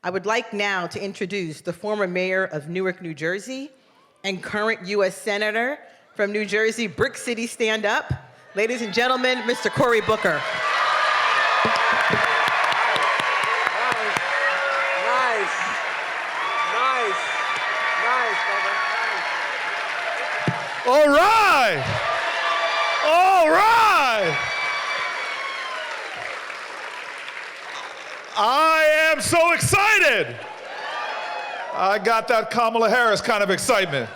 I would like now to introduce the former mayor of Newark, New Jersey, and current U.S. Senator from New Jersey, Brick City, stand up. Ladies and gentlemen, Mr. Cory Booker. All right. All right. I am so excited. I got that Kamala Harris kind of excitement.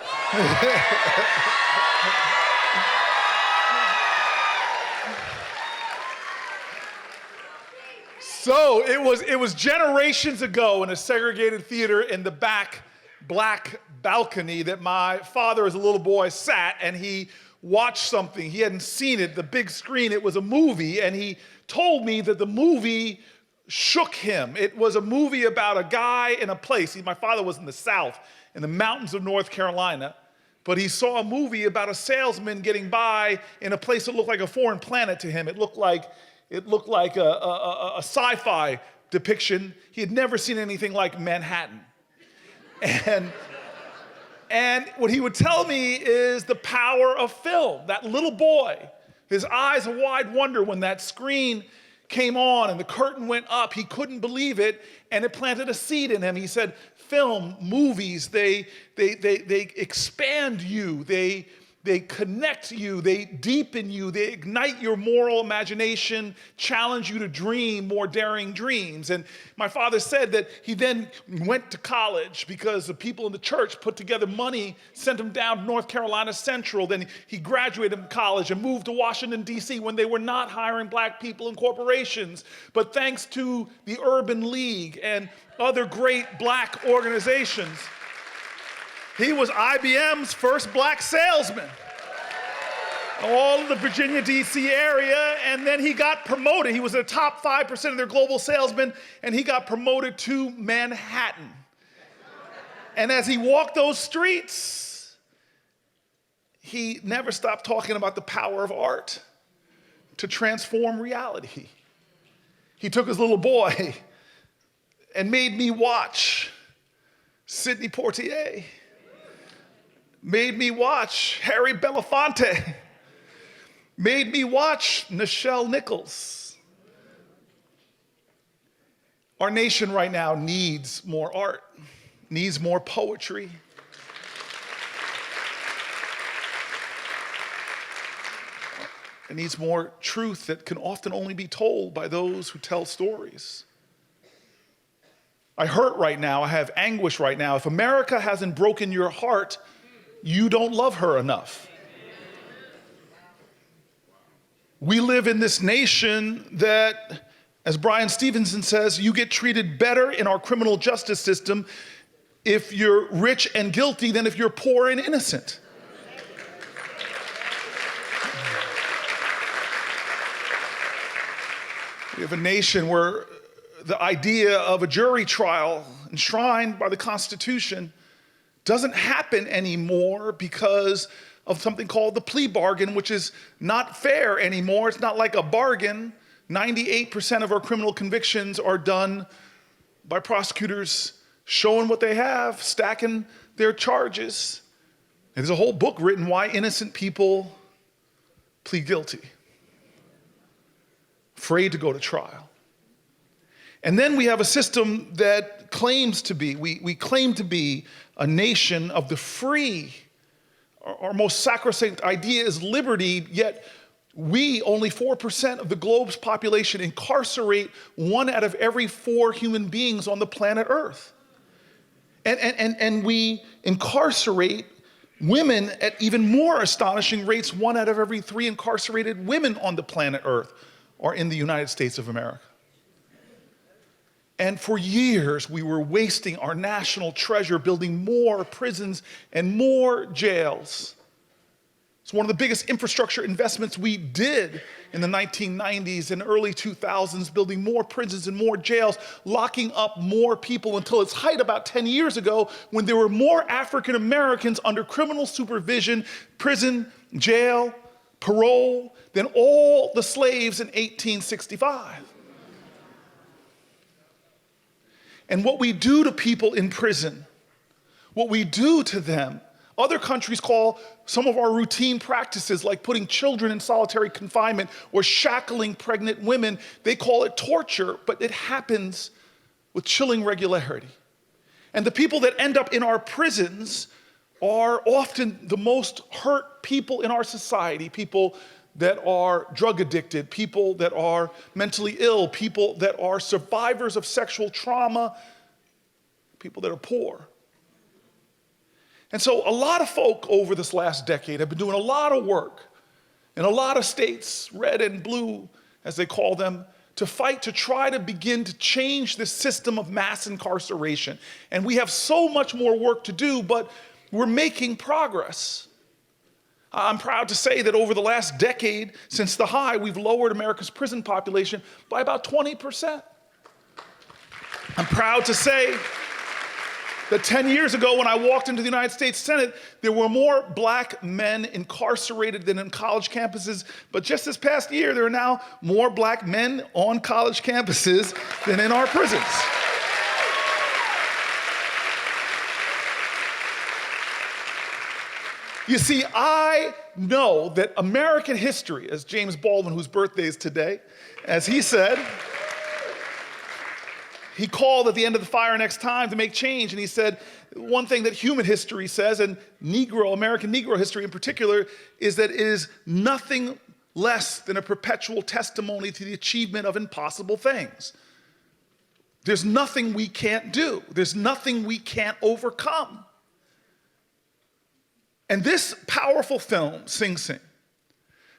So it was generations ago in a segregated theater in the back black balcony that my father as a little boy sat and he watched something. He hadn't seen it, the big screen. It was a movie, and he told me that the movie shook him. It was a movie about a guy in a place. My father was in the South, in the mountains of North Carolina, but he saw a movie about a salesman getting by in a place that looked like a foreign planet to him. It looked like a sci-fi depiction. He had never seen anything like Manhattan. And what he would tell me is the power of film. That little boy, his eyes a wide wonder when that screen came on and the curtain went up. He couldn't believe it, and it planted a seed in him. He said, film, movies, they expand you. They connect you, they deepen you, they ignite your moral imagination, challenge you to dream more daring dreams. And my father said that he then went to college because the people in the church put together money, sent him down to North Carolina Central. Then he graduated from college and moved to Washington, D.C. when they were not hiring black people in corporations. But thanks to the Urban League and other great black organizations, he was IBM's first black salesman, all of the Virginia, D.C. area, and then he got promoted. He was in the top 5% of their global salesmen, and he got promoted to Manhattan. And as he walked those streets, he never stopped talking about the power of art to transform reality. He took his little boy and made me watch Sidney Poitier, made me watch Harry Belafonte, made me watch Nichelle Nichols. Our nation right now needs more art, needs more poetry. It needs more truth that can often only be told by those who tell stories. I hurt right now, I have anguish right now. If America hasn't broken your heart, you don't love her enough. We live in this nation that, as Brian Stevenson says, you get treated better in our criminal justice system if you're rich and guilty than if you're poor and innocent. We have a nation where the idea of a jury trial enshrined by the Constitution doesn't happen anymore because of something called the plea bargain, which is not fair anymore. It's not like a bargain. 98% of our criminal convictions are done by prosecutors showing what they have, stacking their charges. And there's a whole book written, Why Innocent People Plead Guilty, afraid to go to trial. And then we have a system that claims to be, we claim to be a nation of the free. Our most sacrosanct idea is liberty, yet we, only 4% of the globe's population, incarcerate 1 out of every 4 human beings on the planet Earth. And we incarcerate women at even more astonishing rates. 1 out of every 3 incarcerated women on the planet Earth are in the United States of America. And for years, we were wasting our national treasure building more prisons and more jails. It's one of the biggest infrastructure investments we did in the 1990s and early 2000s, building more prisons and more jails, locking up more people until its height about 10 years ago when there were more African Americans under criminal supervision, prison, jail, parole, than all the slaves in 1865. And what we do to people in prison, what we do to them, other countries call some of our routine practices, like putting children in solitary confinement or shackling pregnant women, they call it torture, but it happens with chilling regularity. And the people that end up in our prisons are often the most hurt people in our society, people that are drug addicted, people that are mentally ill, people that are survivors of sexual trauma, people that are poor. And so a lot of folk over this last decade have been doing a lot of work in a lot of states, red and blue, as they call them, to fight to try to begin to change this system of mass incarceration. And we have so much more work to do, but we're making progress. I'm proud to say that over the last decade, since the high, we've lowered America's prison population by about 20%. I'm proud to say that 10 years ago, when I walked into the United States Senate, there were more black men incarcerated than in college campuses. But just this past year, there are now more black men on college campuses than in our prisons. You see, I know that American history, as James Baldwin, whose birthday is today, as he said, he called at the end of the fire next time to make change, and he said, one thing that human history says, and American Negro history in particular, is that it is nothing less than a perpetual testimony to the achievement of impossible things. There's nothing we can't do. There's nothing we can't overcome. And this powerful film, Sing Sing,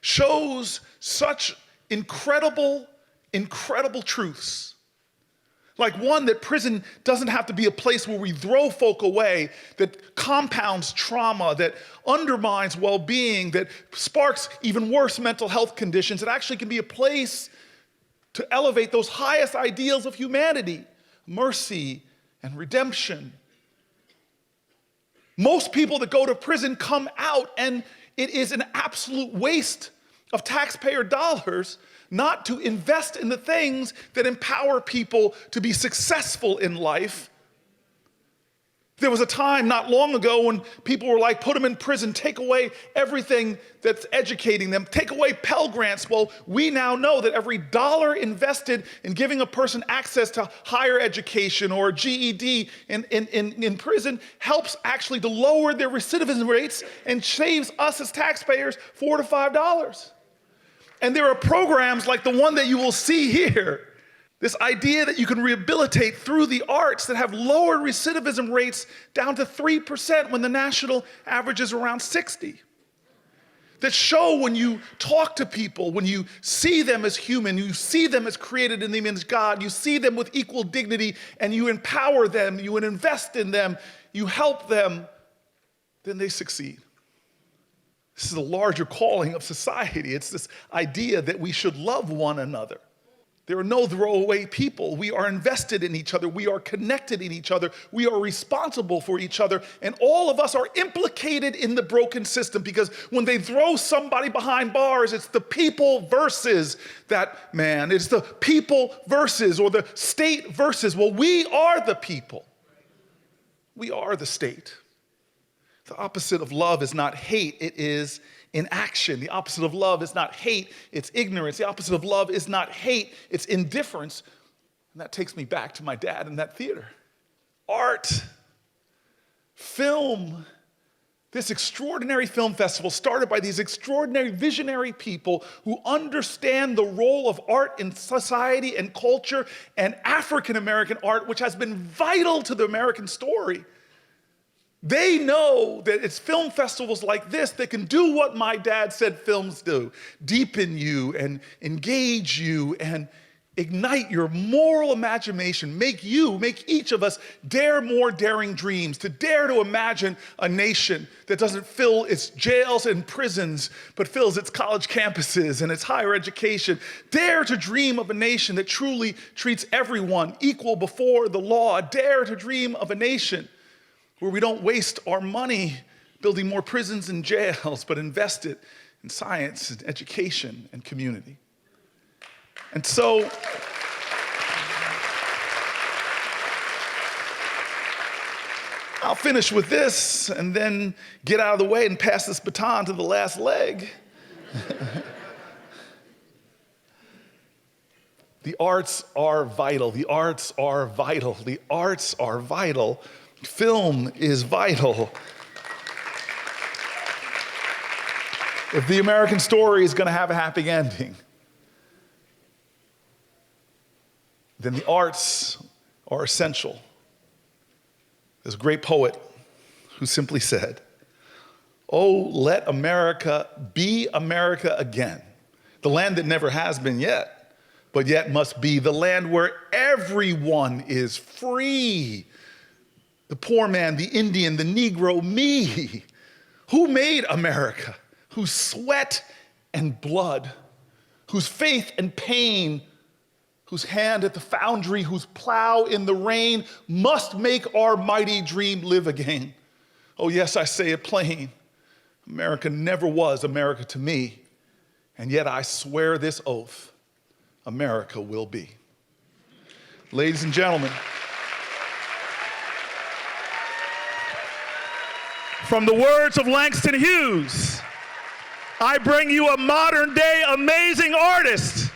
shows such incredible, incredible truths. Like one, that prison doesn't have to be a place where we throw folk away, that compounds trauma, that undermines well-being, that sparks even worse mental health conditions. It actually can be a place to elevate those highest ideals of humanity, mercy and redemption. Most people that go to prison come out, and it is an absolute waste of taxpayer dollars not to invest in the things that empower people to be successful in life. There was a time not long ago when people were like, put them in prison, take away everything that's educating them, take away Pell Grants. Well, we now know that every dollar invested in giving a person access to higher education or GED in prison helps actually to lower their recidivism rates and saves us as taxpayers $4 to $5. And there are programs like the one that you will see here, this idea that you can rehabilitate through the arts that have lowered recidivism rates down to 3% when the national average is around 60. That show when you talk to people, when you see them as human, you see them as created in the image of God, you see them with equal dignity, and you empower them, you invest in them, you help them, then they succeed. This is a larger calling of society. It's this idea that we should love one another. There are no throwaway people. We are invested in each other. We are connected in each other. We are responsible for each other. And all of us are implicated in the broken system, because when they throw somebody behind bars, it's the people versus that man. It's the people versus, or the state versus. Well, we are the people. We are the state. The opposite of love is not hate, it is inaction. The opposite of love is not hate, it's ignorance. The opposite of love is not hate, it's indifference. And that takes me back to my dad in that theater. Art, film, this extraordinary film festival started by these extraordinary visionary people who understand the role of art in society and culture, and African American art, which has been vital to the American story. They know that it's film festivals like this that can do what my dad said films do: deepen you and engage you and ignite your moral imagination, make each of us dare more daring dreams, to dare to imagine a nation that doesn't fill its jails and prisons, but fills its college campuses and its higher education. Dare to dream of a nation that truly treats everyone equal before the law. Dare to dream of a nation where we don't waste our money building more prisons and jails, but invest it in science and education and community. And so, I'll finish with this and then get out of the way and pass this baton to the last leg. The arts are vital. The arts are vital. The arts are vital. Film is vital. If the American story is going to have a happy ending, then the arts are essential. There's a great poet who simply said, "Oh, let America be America again, the land that never has been yet, but yet must be, the land where everyone is free. The poor man, the Indian, the Negro, me. Who made America? Whose sweat and blood, whose faith and pain, whose hand at the foundry, whose plow in the rain must make our mighty dream live again. Oh yes, I say it plain. America never was America to me, and yet I swear this oath, America will be." Ladies and gentlemen, from the words of Langston Hughes, I bring you a modern day amazing artist,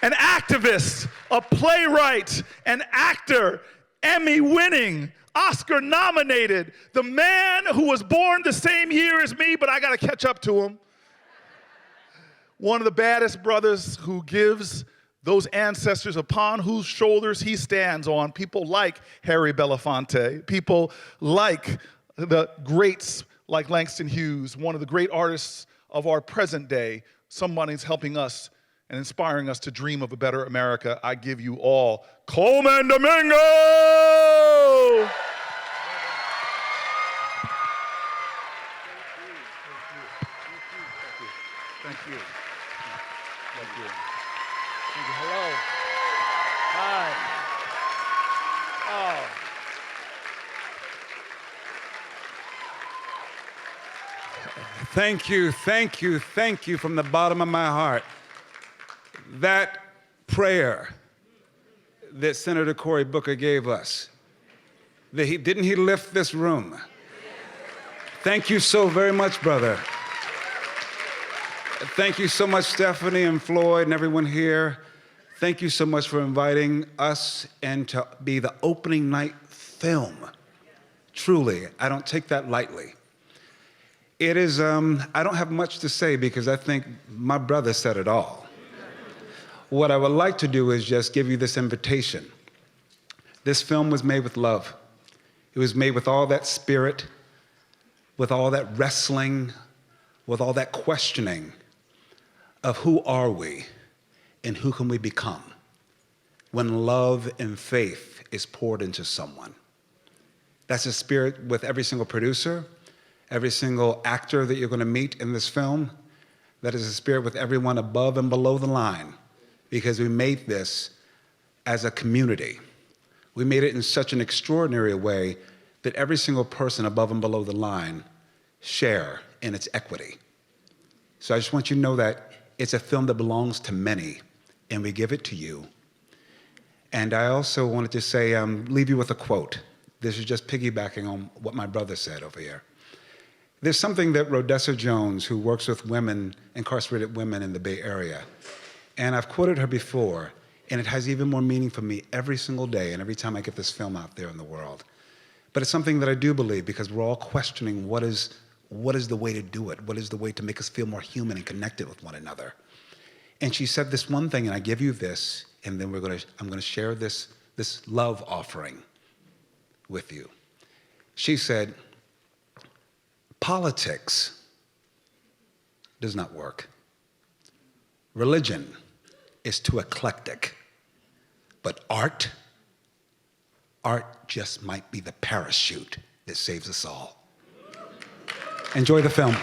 an activist, a playwright, an actor, Emmy-winning, Oscar-nominated, the man who was born the same year as me, but I gotta catch up to him. One of the baddest brothers who gives those ancestors upon whose shoulders he stands on, people like Harry Belafonte, people like the greats like Langston Hughes, one of the great artists of our present day, somebody's helping us and inspiring us to dream of a better America. I give you all Colman Domingo! Thank you. Hello. Hi. Oh. Thank you from the bottom of my heart. That prayer that Senator Cory Booker gave us, didn't he lift this room? Thank you so very much, brother. Thank you so much, Stephanie and Floyd and everyone here. Thank you so much for inviting us and to be the opening night film. Truly, I don't take that lightly. It is, I don't have much to say because I think my brother said it all. What I would like to do is just give you this invitation. This film was made with love. It was made with all that spirit, with all that wrestling, with all that questioning of who are we and who can we become when love and faith is poured into someone. That's the spirit with every single producer, every single actor that you're going to meet in this film. That is the spirit with everyone above and below the line, because we made this as a community. We made it in such an extraordinary way that every single person above and below the line share in its equity. So I just want you to know that it's a film that belongs to many, and we give it to you. And I also wanted to say, leave you with a quote. This is just piggybacking on what my brother said over here. There's something that Rodessa Jones, who works with women, incarcerated women in the Bay Area, and I've quoted her before, and it has even more meaning for me every single day and every time I get this film out there in the world. But it's something that I do believe, because we're all questioning what is the way to do it? What is the way to make us feel more human and connected with one another? And she said this one thing, and I give you this, and then I'm gonna share this love offering with you. She said, politics does not work. Religion is too eclectic. But art just might be the parachute that saves us all. Enjoy the film.